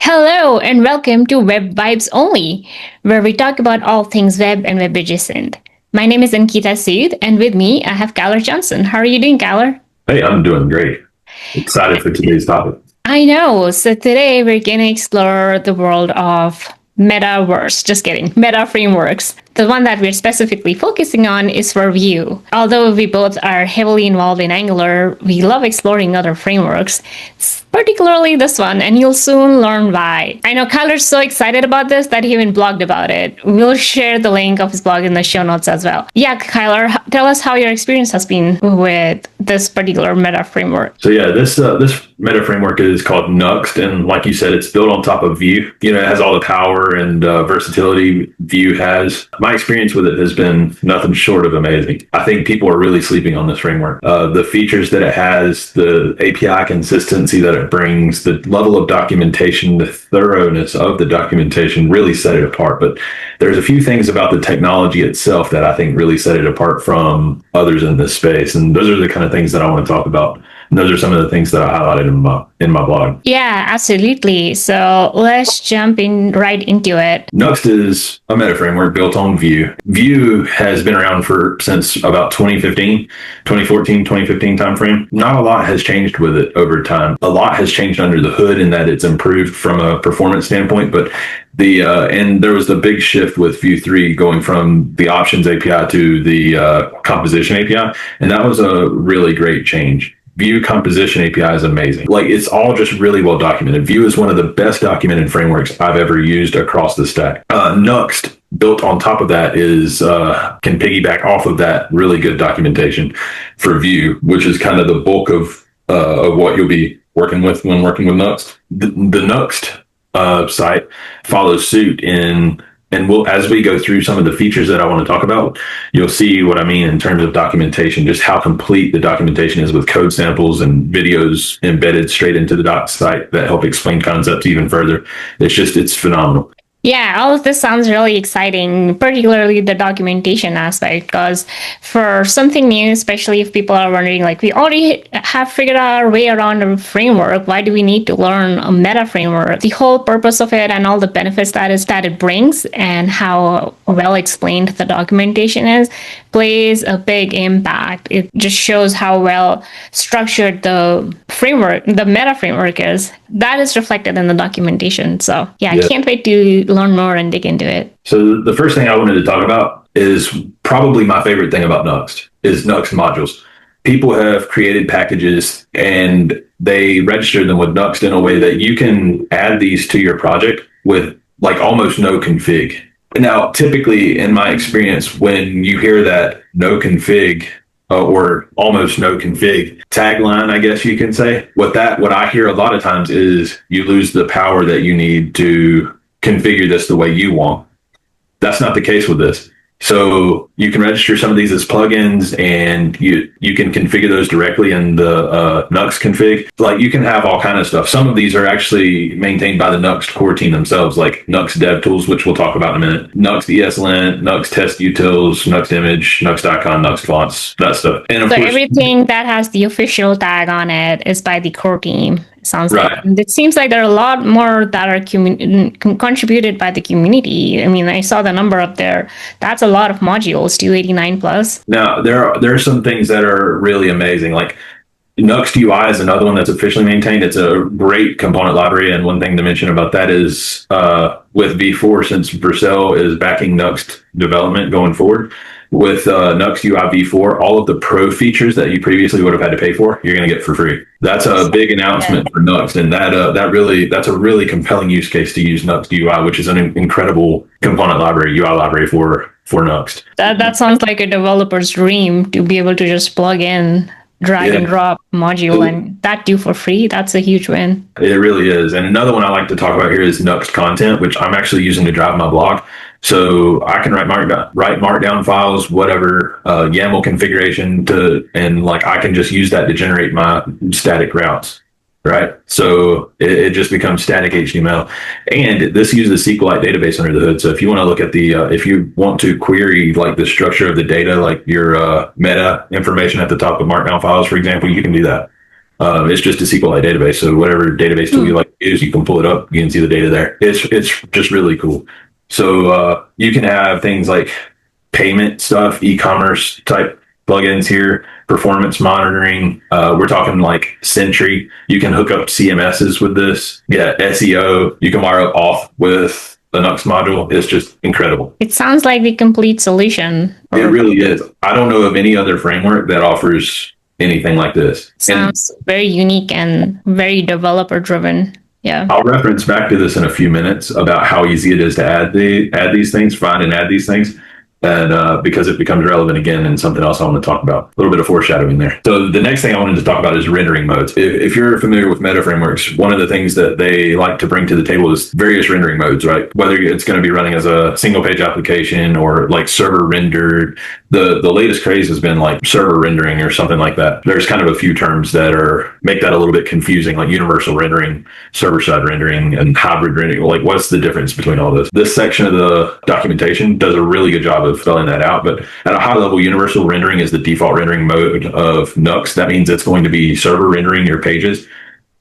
Hello and welcome to Web Vibes Only, where we talk about all things web and web adjacent. My name is Ankita Sood, and with me I have Kyler Johnson. How are you doing, Kyler? Hey, I'm doing great. Excited for today's topic. I know. So today we're going to explore the world of metaverse. Just kidding. Meta frameworks. The one that we're specifically focusing on is for Vue. Although we both are heavily involved in Angular, we love exploring other frameworks, particularly this one, and you'll soon learn why. I know Kyler's so excited about this that he even blogged about it. We'll share the link of his blog in the show notes as well. Yeah, Kyler, tell us how your experience has been with this particular meta framework. So yeah, this meta framework is called Nuxt, and like you said, it's built on top of Vue. You know, it has all the power and versatility Vue has. My experience with it has been nothing short of amazing. I think people are really sleeping on this framework. The features that it has, the API consistency that it brings, the level of documentation, the thoroughness of the documentation really set it apart. But there's a few things about the technology itself that I think really set it apart from others in this space. And those are the kind of things that I want to talk about. And those are some of the things that I highlighted in my blog. Yeah, absolutely. So let's jump right into it. Nuxt is a meta framework built on Vue. Vue has been around since about 2014, 2015 timeframe. Not a lot has changed with it over time. A lot has changed under the hood in that it's improved from a performance standpoint, but and there was the big shift with Vue 3 going from the options API to the composition API, and that was a really great change. Vue composition API is amazing. Like, it's all just really well documented. Vue is one of the best documented frameworks I've ever used across the stack. Nuxt, built on top of that, can piggyback off of that really good documentation for Vue, which is kind of the bulk of what you'll be working with when working with Nuxt. The Nuxt site follows suit and as we go through some of the features that I want to talk about, you'll see what I mean in terms of documentation, just how complete the documentation is with code samples and videos embedded straight into the doc site that help explain concepts even further. It's phenomenal. Yeah, all of this sounds really exciting, particularly the documentation aspect, because for something new, especially if people are wondering, like, we already have figured out our way around a framework, why do we need to learn a meta framework? The whole purpose of it and all the benefits that it brings and how well explained the documentation is plays a big impact. It just shows how well structured the meta framework is. That is reflected in the documentation. So yeah, I can't wait to learn more and dig into it. So the first thing I wanted to talk about is probably my favorite thing about Nuxt is Nuxt Modules. People have created packages and they register them with Nuxt in a way that you can add these to your project with like almost no config. Now, typically in my experience, when you hear that no config or almost no config tagline, I guess you can say, what I hear a lot of times is you lose the power that you need to configure this the way you want. That's not the case with this. So you can register some of these as plugins and you can configure those directly in the Nuxt config. Like, you can have all kind of stuff. Some of these are actually maintained by the Nuxt core team themselves, like Nuxt DevTools, which we'll talk about in a minute, Nuxt ESLint, Nuxt Test Utils, Nuxt Image, Nuxt Icon, Nuxt Fonts, that stuff. And of course, everything that has the official tag on it is by the core team. Sounds right. Like. And it seems like there are a lot more that are contributed by the community. I mean, I saw the number up there. That's a lot of modules, 289 plus. Now, there are some things that are really amazing. Like Nuxt UI is another one that's officially maintained. It's a great component library. And one thing to mention about that is with V4, since Vercel is backing Nuxt development going forward, with Nuxt UI V4, all of the pro features that you previously would have had to pay for, you're going to get for free. That's a big announcement for Nuxt, and that's a really compelling use case to use Nuxt UI, which is an incredible component library, UI library for Nuxt. That sounds like a developer's dream, to be able to just plug in, drag and drop module and that do for free. That's a huge win. It really is. And another one I like to talk about here is Nuxt content, which I'm actually using to drive my blog. So I can write markdown files, whatever, YAML configuration I can just use that to generate my static routes. Right. So it just becomes static HTML, and this uses a SQLite database under the hood. So if you want to look at if you want to query like the structure of the data, like your meta information at the top of markdown files, for example, you can do that. It's just a SQLite database. So whatever database tool you like to use, you can pull it up. You can see the data there. It's just really cool. So you can have things like payment stuff, e-commerce type plugins here, performance monitoring. We're talking like Sentry. You can hook up CMSs with this. Yeah, SEO. You can wire up auth with the Nuxt module. It's just incredible. It sounds like the complete solution. It really is. I don't know of any other framework that offers anything like this. Sounds very unique and very developer driven. Yeah. I'll reference back to this in a few minutes about how easy it is to add these things, find and add these things. And because it becomes relevant again and something else I want to talk about. A little bit of foreshadowing there. So the next thing I wanted to talk about is rendering modes. If you're familiar with meta frameworks, one of the things that they like to bring to the table is various rendering modes, right? Whether it's going to be running as a single page application or like server rendered. The latest craze has been like server rendering or something like that. There's kind of a few terms that make that a little bit confusing, like universal rendering, server side rendering, and hybrid rendering. Like, what's the difference between all this? This section of the documentation does a really good job of spelling that out. But at a high level, universal rendering is the default rendering mode of Nuxt. That means it's going to be server rendering your pages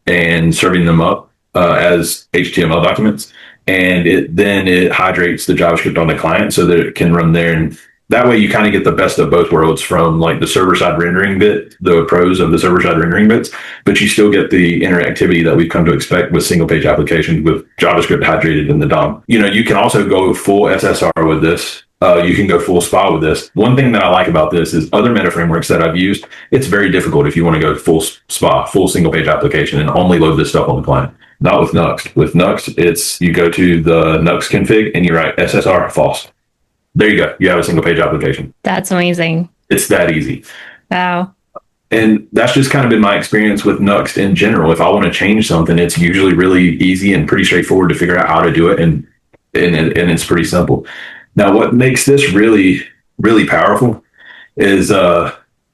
and serving them up as HTML documents. And then it hydrates the JavaScript on the client so that it can run there. And that way you kind of get the best of both worlds from like the server-side rendering bit, the pros of the server-side rendering bits, but you still get the interactivity that we've come to expect with single-page applications with JavaScript hydrated in the DOM. You can also go full SSR with this. You can go full SPA with this. One thing that I like about this is other meta frameworks that I've used, it's very difficult if you want to go full SPA, full single-page application, and only load this stuff on the client. Not with Nuxt. With Nuxt, it's you go to the Nuxt config and you write SSR false. There you go. You have a single page application. That's amazing. It's that easy. Wow. And that's just kind of been my experience with Nuxt in general. If I want to change something, it's usually really easy and pretty straightforward to figure out how to do it. And it's pretty simple. Now, what makes this really, really powerful is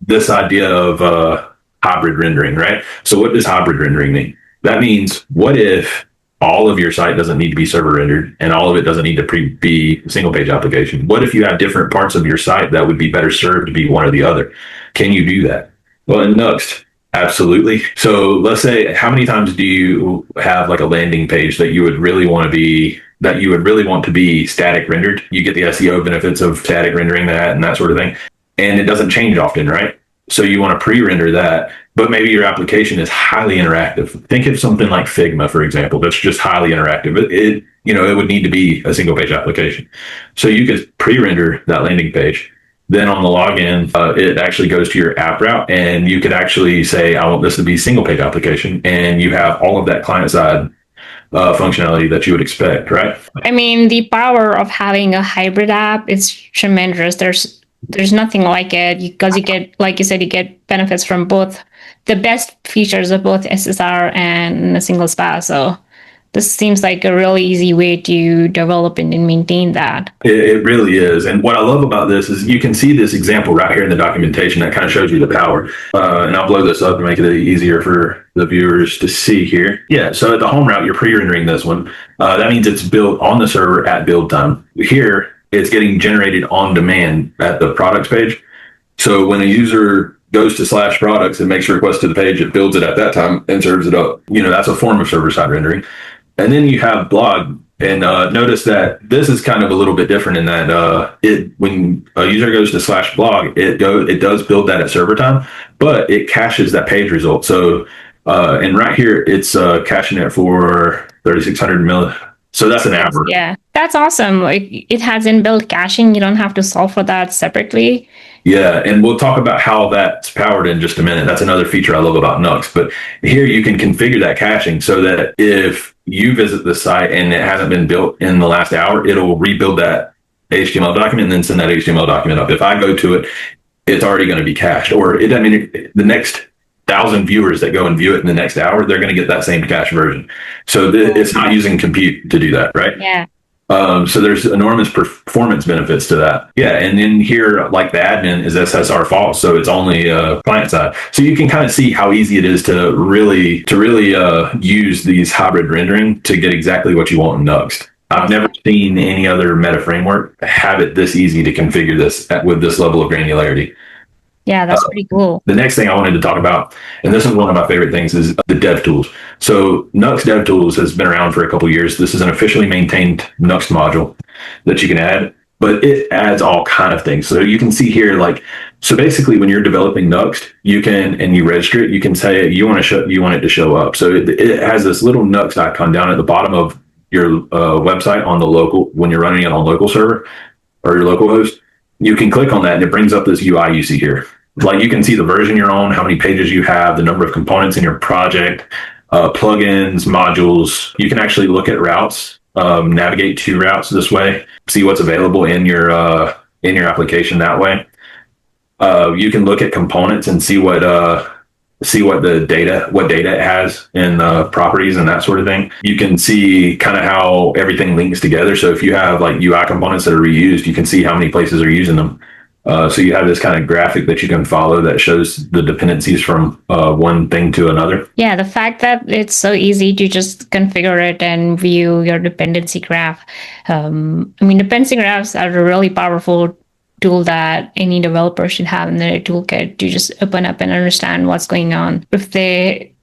this idea of hybrid rendering, right? So what does hybrid rendering mean? That means, what if all of your site doesn't need to be server rendered and all of it doesn't need to be single page application? What if you have different parts of your site that would be better served to be one or the other? Can you do that? Well, in Nuxt, absolutely. So let's say, how many times do you have like a landing page that you would really want to be static rendered? You get the SEO benefits of static rendering that and that sort of thing. And it doesn't change often, right? So you want to pre-render that, but maybe your application is highly interactive. Think of something like Figma, for example, that's just highly interactive. It would need to be a single page application. So you could pre-render that landing page. Then on the login, it actually goes to your app route, and you could actually say, I want this to be single page application, and you have all of that client side functionality that you would expect, right? I mean, the power of having a hybrid app is tremendous. There's nothing like it, because you get, like you said, you get benefits from both, the best features of both SSR and a single SPA. So this seems like a really easy way to develop and maintain that. It really is. And what I love about this is you can see this example right here in the documentation that kind of shows you the power. And I'll blow this up to make it easier for the viewers to see here. Yeah, so at the home route, you're pre-rendering this one. That means it's built on the server at build time. Here, it's getting generated on demand at the products page. So when a user goes to /products and makes a request to the page, it builds it at that time and serves it up. That's a form of server-side rendering. And then you have blog. And notice that this is kind of a little bit different in that when a user goes to /blog, it does build that at server time, but it caches that page result. So, and right here, it's caching it for 3,600 milli. So that's an average. Yeah, that's awesome. Like, it has inbuilt caching. You don't have to solve for that separately. Yeah, and we'll talk about how that's powered in just a minute. That's another feature I love about Nuxt. But here you can configure that caching so that if you visit the site and it hasn't been built in the last hour, it'll rebuild that HTML document and then send that HTML document up. If I go to it, it's already going to be cached. Or the next 1,000 viewers that go and view it in the next hour, they're going to get that same cache version. So it's not using compute to do that, right? Yeah. So there's enormous performance benefits to that. Yeah, and then here, like the admin is SSR false, so it's only client side. So you can kind of see how easy it is to really use these hybrid rendering to get exactly what you want in Nuxt. I've never seen any other meta framework have it this easy to configure this with this level of granularity. Yeah, that's pretty cool. The next thing I wanted to talk about, and this is one of my favorite things, is the DevTools. So Nuxt DevTools has been around for a couple of years. This is an officially maintained Nuxt module that you can add, but it adds all kind of things. So you can see here, like, so basically when you're developing Nuxt, you can, and you register it, you can say you want it to show up. So it has this little Nuxt icon down at the bottom of your website on the local, when you're running it on local server or your local host. You can click on that and it brings up this UI you see here. Like, you can see the version you're on, how many pages you have, the number of components in your project, plugins, modules. You can actually look at routes, navigate to routes this way, see what's available in your application that way. You can look at components and see what data it has in properties and that sort of thing. You can see kind of how everything links together. So if you have like UI components that are reused, you can see how many places are using them. So you have this kind of graphic that you can follow that shows the dependencies from one thing to another. Yeah, the fact that it's so easy to just configure it and view your dependency graph. Dependency graphs are a really powerful tool that any developer should have in their toolkit to just open up and understand what's going on. If they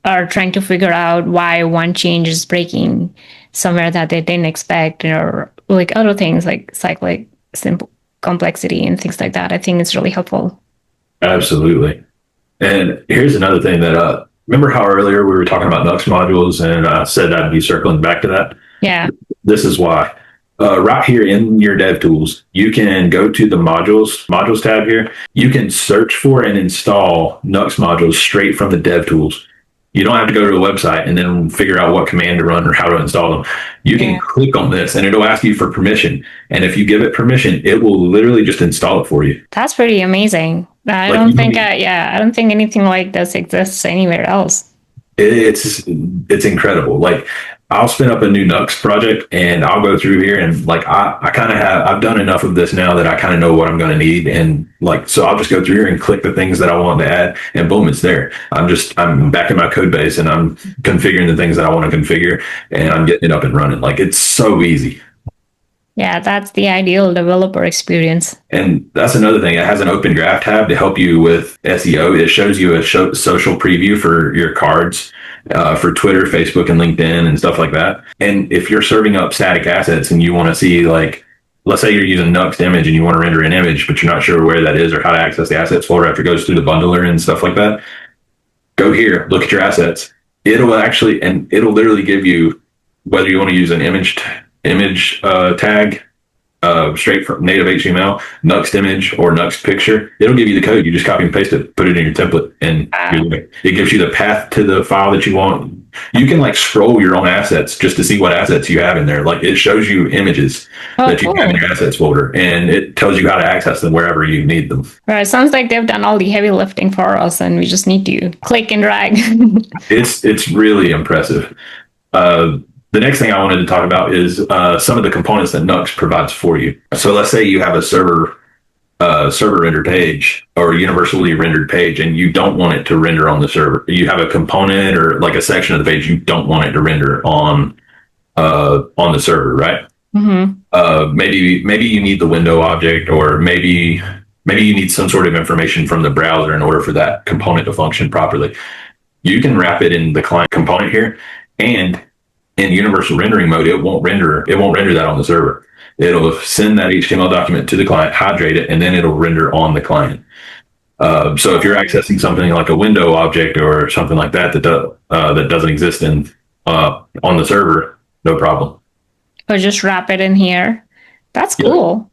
are trying to figure out why one change is breaking somewhere that they didn't expect, or like other things like cyclic, simple complexity and things like that, I think it's really helpful. Absolutely. And here's another thing that, remember how earlier we were talking about Nuxt modules and I said I'd be circling back to that? Yeah. This is why. Right here in your DevTools, you can go to the modules tab here. You can search for and install Nuxt modules straight from the DevTools. You don't have to go to a website and then figure out what command to run or how to install them. You can click on this and it'll ask you for permission. And if you give it permission, it will literally just install it for you. That's pretty amazing. I don't think anything like this exists anywhere else. It's incredible. Like, I'll spin up a new Nuxt project and I'll go through here and like I've done enough of this now that I kind of know what I'm going to need, and like, so I'll just go through here and click the things that I want to add and boom, it's there. I'm back in my code base and I'm configuring the things that I want to configure and I'm getting it up and running. Like, it's so easy. Yeah, that's the ideal developer experience. And that's another thing. It has an open graph tab to help you with SEO. It shows you a social preview for your cards, for Twitter, Facebook, and LinkedIn and stuff like that. And if you're serving up static assets and you want to see, like, let's say you're using Nuxt image and you want to render an image, but you're not sure where that is or how to access the assets folder after it goes through the bundler and stuff like that, go here, look at your assets. It'll literally give you whether you want to use an image tag, straight from native HTML, Nuxt image, or Nuxt picture. It'll give you the code. You just copy and paste it, put it in your template, and it gives you the path to the file that you want. You can like scroll your own assets just to see what assets you have in there. Like, it shows you images that you have in your assets folder, and it tells you how to access them wherever you need them. Right. Sounds like they've done all the heavy lifting for us, and we just need to click and drag. It's really impressive. The next thing I wanted to talk about is some of the components that Nuxt provides for you. So let's say you have a server rendered page or universally rendered page, and you don't want it to render on the server. You have a component or like a section of the page you don't want it to render on the server, right? Mm-hmm. Maybe you need the window object, or maybe you need some sort of information from the browser in order for that component to function properly. You can wrap it in the client component here, and in universal rendering mode, it won't render that on the server. It'll send that HTML document to the client, hydrate it, and then it'll render on the client. So if you're accessing something like a window object or something like that that doesn't exist on the server, no problem. Or just wrap it in here. That's cool.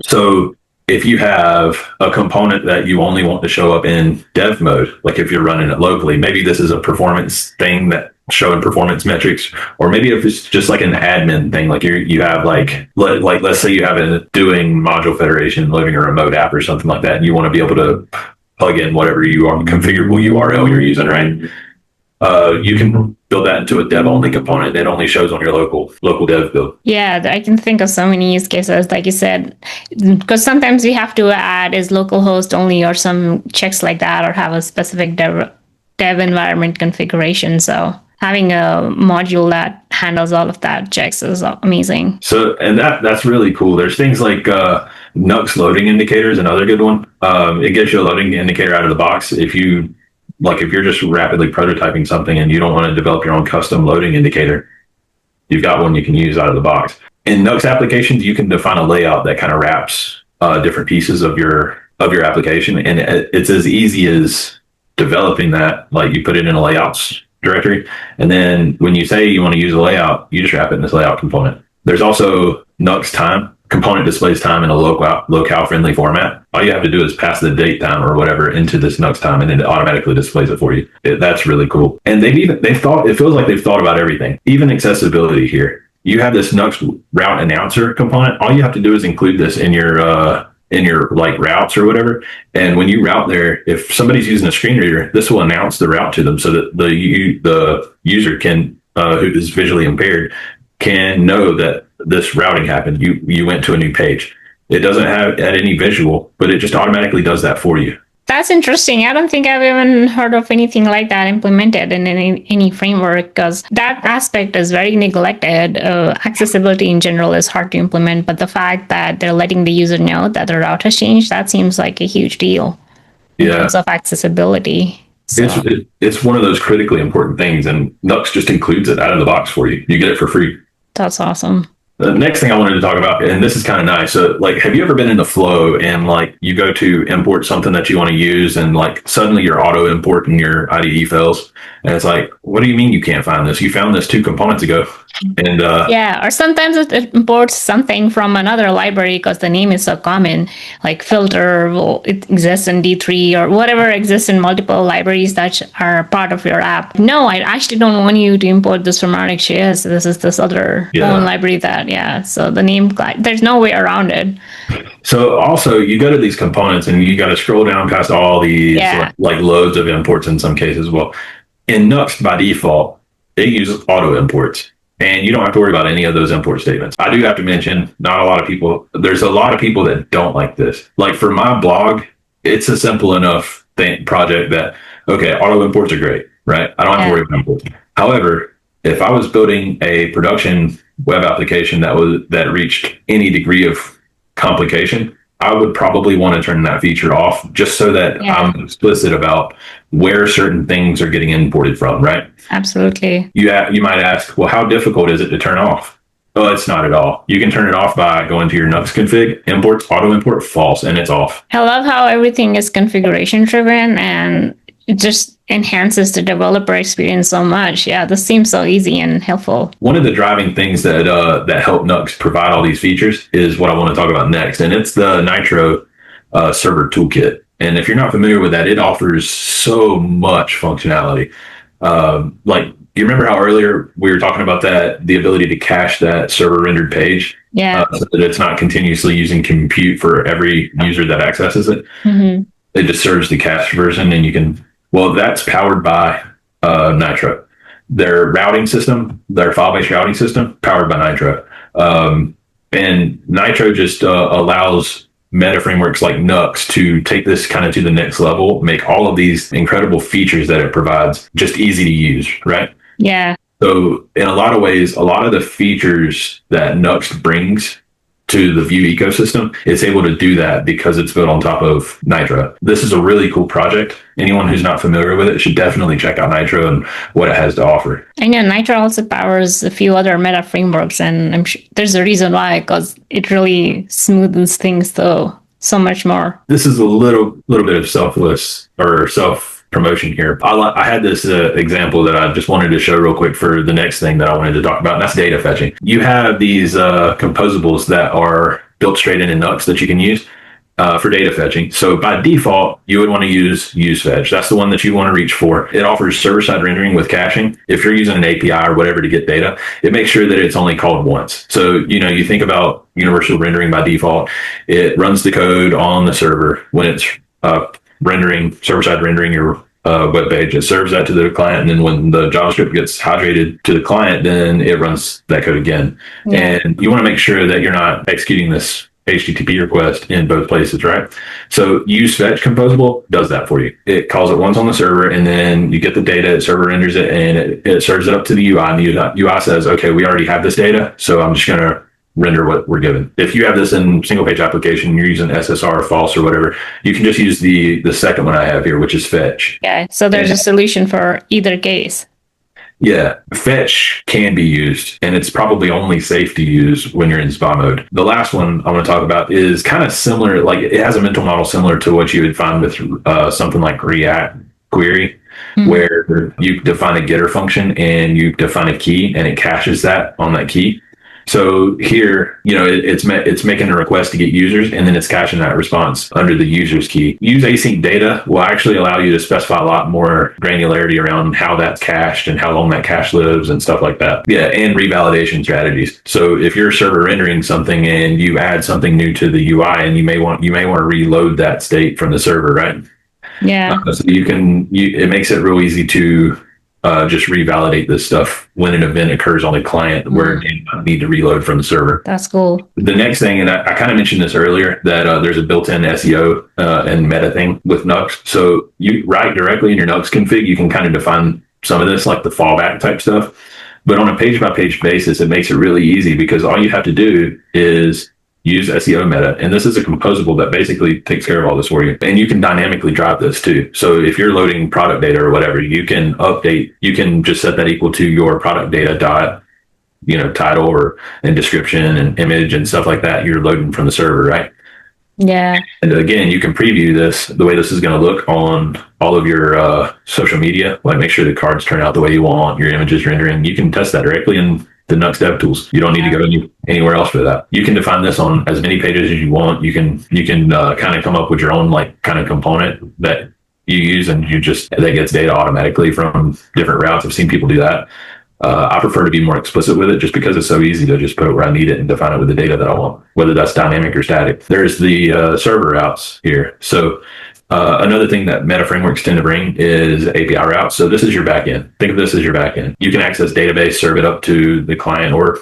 Yeah. So if you have a component that you only want to show up in dev mode, like if you're running it locally, maybe this is a performance thing that showing performance metrics, or maybe if it's just like an admin thing, like you have like let's say you have it doing module federation, living a remote app or something like that, and you want to be able to plug in whatever configurable URL you're using, right? You can build that into a dev-only component that only shows on your local dev build. Yeah, I can think of so many use cases, like you said, because sometimes we have to add is localhost only or some checks like that, or have a specific dev environment configuration. So having a module that handles all of that checks is amazing. So, and that's really cool. There's things like Nuxt loading indicators, another good one. It gives you a loading indicator out of the box. If you're just rapidly prototyping something and you don't want to develop your own custom loading indicator, you've got one you can use out of the box. In Nuxt applications, you can define a layout that kind of wraps different pieces of your application, and it's as easy as developing that. Like, you put it in a layouts directory, and then when you say you want to use a layout, you just wrap it in this layout component. There's also Nuxt time. Component displays time in a locale friendly format. All you have to do is pass the date time or whatever into this Nuxt time, and then it automatically displays it for you. That's really cool. And it feels like they've thought about everything, even accessibility here. You have this NuxtRouteAnnouncer component. All you have to do is include this in your like routes or whatever. And when you route there, if somebody's using a screen reader, this will announce the route to them so that the user can, who is visually impaired, can know that this routing happened. You went to a new page. It doesn't add any visual, but it just automatically does that for you. That's interesting. I don't think I've even heard of anything like that implemented in any framework, because that aspect is very neglected. Accessibility in general is hard to implement, but the fact that they're letting the user know that the route has changed, that seems like a huge deal in terms of accessibility. So. It's one of those critically important things, and Nuxt just includes it out of the box for you. You get it for free. That's awesome. The next thing I wanted to talk about, and this is kind of nice. So, like, have you ever been in the flow and like you go to import something that you want to use, and like suddenly your auto import and your IDE fails, and it's like, what do you mean you can't find this? You found this 2 components ago. And yeah, or sometimes it imports something from another library because the name is so common, like filter, it exists in D3 or whatever exists in multiple libraries that are part of your app. No, I actually don't want you to import this from RxJS. This is this other own library that, so the name, there's no way around it. So also, you go to these components and you got to scroll down past all these like loads of imports in some cases. Well, in Nuxt by default, it uses auto imports. And you don't have to worry about any of those import statements. I do have to mention, there's a lot of people that don't like this. Like, for my blog, it's a simple enough project that, okay, auto imports are great, right? I don't have to worry about imports. However, if I was building a production web application that reached any degree of complication, I would probably want to turn that feature off, just so that I'm explicit about where certain things are getting imported from, right? Absolutely. You might ask, well, how difficult is it to turn off? Well, it's not at all. You can turn it off by going to your Nuxt config, imports, auto import, false, and it's off. I love how everything is configuration driven, and it just enhances the developer experience so much. Yeah, this seems so easy and helpful. One of the driving things that help Nuxt provide all these features is what I want to talk about next, and it's the Nitro Server Toolkit. And if you're not familiar with that, it offers so much functionality. Like, you remember how earlier we were talking about the ability to cache that server rendered page? Yeah. So that it's not continuously using compute for every user that accesses it. Mm-hmm. It just serves the cached version, and that's powered by Nitro. Their routing system, their file-based routing system, powered by Nitro. And Nitro just allows meta frameworks like Nuxt to take this kind of to the next level, make all of these incredible features that it provides just easy to use, right? Yeah. So in a lot of ways, a lot of the features that Nuxt brings to the Vue ecosystem, it's able to do that because it's built on top of Nitro. This is a really cool project. Anyone who's not familiar with it should definitely check out Nitro and what it has to offer. I know Nitro also powers a few other meta frameworks, and I'm sure there's a reason why, because it really smoothens things so much more. This is a little bit of self-promotion here. I had this example that I just wanted to show real quick for the next thing that I wanted to talk about, and that's data fetching. You have these composables that are built straight into Nuxt that you can use for data fetching. So by default, you would want to use useFetch. That's the one that you want to reach for. It offers server-side rendering with caching. If you're using an API or whatever to get data, it makes sure that it's only called once. So, you think about universal rendering by default. It runs the code on the server when it's server-side rendering your web page. It serves that to the client, and then when the JavaScript gets hydrated to the client, then it runs that code again. Yeah. And you want to make sure that you're not executing this HTTP request in both places, right? So useFetch composable does that for you. It calls it once on the server, and then you get the data, it server renders it, and it serves it up to the UI, and the UI says, okay, we already have this data, so I'm just going to render what we're given. If you have this in single page application, you're using SSR or false or whatever, you can just use the second one I have here, which is fetch. Yeah, so there's a solution for either case. Yeah, fetch can be used, and it's probably only safe to use when you're in SPA mode. The last one I want to talk about is kind of similar, like it has a mental model similar to what you would find with something like React query, where you define a getter function and you define a key, and it caches that on that key. So here, it's making a request to get users, and then it's caching that response under the user's key. Use async data will actually allow you to specify a lot more granularity around how that's cached and how long that cache lives and stuff like that. Yeah, and revalidation strategies. So if you're server rendering something and you add something new to the UI, and you may want to reload that state from the server, right? Yeah. So it makes it real easy to just revalidate this stuff when an event occurs on the client where you need to reload from the server. That's cool. The next thing, and I kind of mentioned this earlier, that there's a built-in SEO and meta thing with Nuxt. So you write directly in your Nuxt config, you can kind of define some of this, like the fallback type stuff. But on a page-by-page basis, it makes it really easy because all you have to do is use SEO Meta, and this is a composable that basically takes care of all this for you. And you can dynamically drive this too. So if you're loading product data or whatever, you can just set that equal to your product data dot, title and description and image and stuff like that. You're loading from the server, right? Yeah. And again, you can preview this, the way this is going to look on all of your social media, like make sure the cards turn out the way you want, your images rendering. You can test that directly in the Nuxt DevTools. You don't need to go anywhere else for that. You can define this on as many pages as you want. You can kind of come up with your own kind of component that you use, and that gets data automatically from different routes. I've seen people do that. I prefer to be more explicit with it just because it's so easy to just put it where I need it and define it with the data that I want, whether that's dynamic or static. There's the server routes here. So another thing that meta frameworks tend to bring is API routes. So this is your backend. Think of this as your backend. You can access database, serve it up to the client, or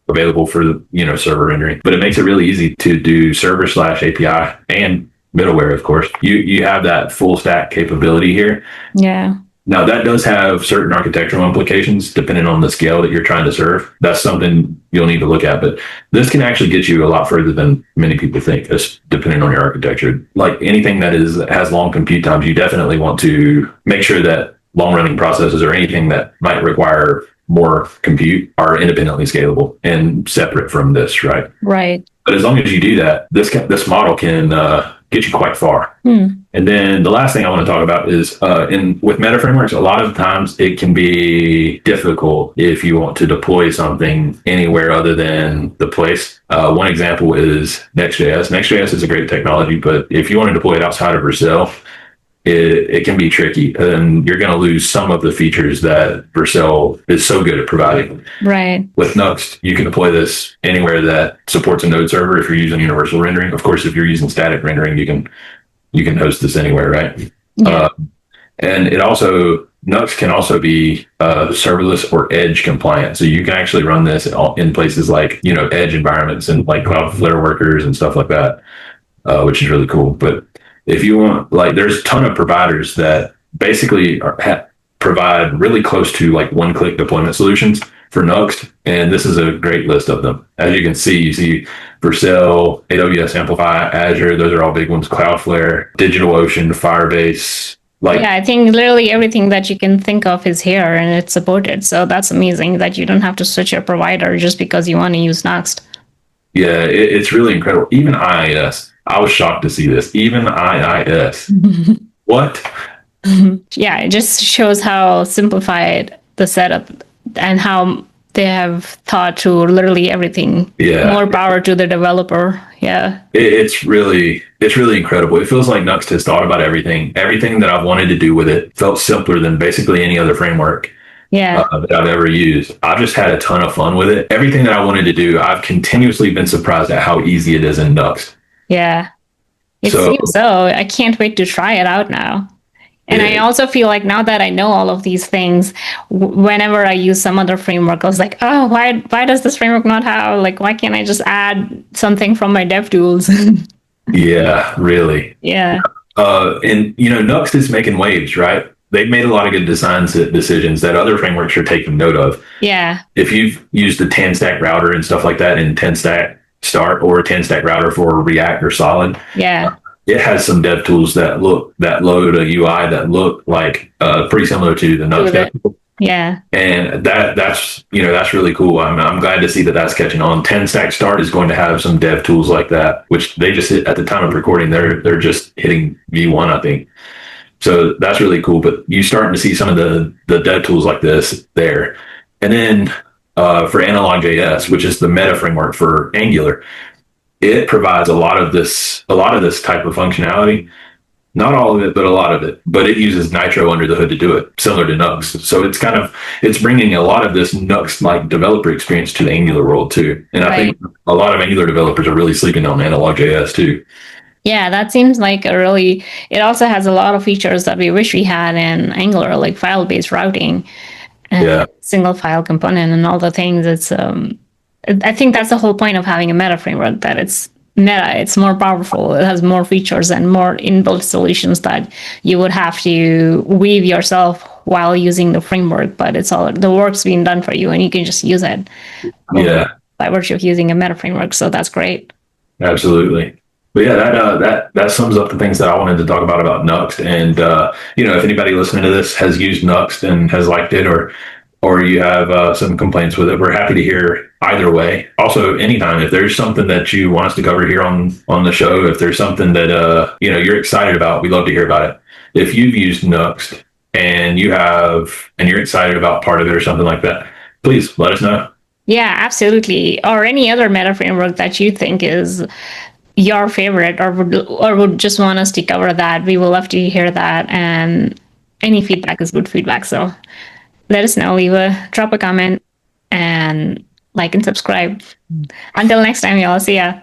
available for server rendering. But it makes it really easy to do server/API and middleware, of course. You have that full stack capability here. Yeah. Now, that does have certain architectural implications depending on the scale that you're trying to serve. That's something you'll need to look at. But this can actually get you a lot further than many people think, depending on your architecture. Like anything that has long compute times, you definitely want to make sure that long-running processes or anything that might require more compute are independently scalable and separate from this, right? Right. But as long as you do that, this model can get you quite far. And then the last thing I want to talk about is with meta frameworks, a lot of times it can be difficult if you want to deploy something anywhere other than the place. One example is Next.js. Next.js is a great technology, but if you want to deploy it outside of Vercel, it can be tricky, and you're going to lose some of the features that Vercel is so good at providing. Right. With Nuxt, you can deploy this anywhere that supports a node server if you're using universal rendering. Of course, if you're using static rendering, you can host this anywhere, right? Yeah. And Nuxt can also be serverless or edge compliant. So you can actually run this in places like, edge environments and like Cloudflare workers and stuff like that, which is really cool. But if you want, there's a ton of providers that basically provide really close to one-click deployment solutions for Nuxt, and this is a great list of them. As you can see, you see Vercel, AWS Amplify, Azure, those are all big ones, Cloudflare, DigitalOcean, Firebase. I think literally everything that you can think of is here and it's supported. So that's amazing that you don't have to switch your provider just because you want to use Nuxt. Yeah, it's really incredible. Even IIS. I was shocked to see this. Even IIS. What? Yeah, it just shows how simplified the setup and how they have thought through literally everything. Yeah. More power to the developer. Yeah. It's really incredible. It feels like Nuxt has thought about everything. Everything that I've wanted to do with it felt simpler than basically any other framework. Yeah. That I've ever used. I've just had a ton of fun with it. Everything that I wanted to do, I've continuously been surprised at how easy it is in Nuxt. Yeah. It seems so. I can't wait to try it out now. And I also feel like now that I know all of these things, whenever I use some other framework, I was like, oh, why does this framework not have, like, why can't I just add something from my DevTools? Yeah, really. Yeah. And Nuxt is making waves, right? They've made a lot of good decisions that other frameworks are taking note of. Yeah. If you've used the 10-stack router and stuff like that in 10-stack start or a 10-stack router for React or Solid, Yeah. It has some dev tools that load a UI that look like pretty similar to the Nuxt DevTools. Yeah. And that's really cool. I'm glad to see that that's catching on. 10-stack start is going to have some dev tools like that, which they just hit at the time of recording. They're just hitting V1, I think. So that's really cool. But you're starting to see some of the dev tools like this there. And then for Analog.js, which is the meta framework for Angular, it provides a lot of this type of functionality. Not all of it, but a lot of it. But it uses Nitro under the hood to do it, similar to Nuxt. So it's bringing a lot of this Nuxt-like developer experience to the Angular world too. And I think a lot of Angular developers are really sleeping on Analog.js too. Yeah, that seems like it also has a lot of features that we wish we had in Angular, like file-based routing and single file component and all the things. I think that's the whole point of having a meta framework, that it's meta, it's more powerful, it has more features and more inbuilt solutions that you would have to weave yourself while using the framework, but it's all the work's being done for you and you can just use it by virtue of using a meta framework. So that's great. Absolutely. But yeah, that sums up the things that I wanted to talk about Nuxt. And if anybody listening to this has used Nuxt and has liked it, or you have some complaints with it, we're happy to hear either way. Also, anytime, if there's something that you want us to cover here on the show, if there's something that you're excited about, we'd love to hear about it. If you've used Nuxt and you're excited about part of it or something like that, please let us know. Yeah, absolutely. Or any other meta framework that you think is your favorite, or would just want us to cover that. We will love to hear that, and any feedback is good feedback. So let us know, drop a comment, and like and subscribe. Until next time, y'all. See ya.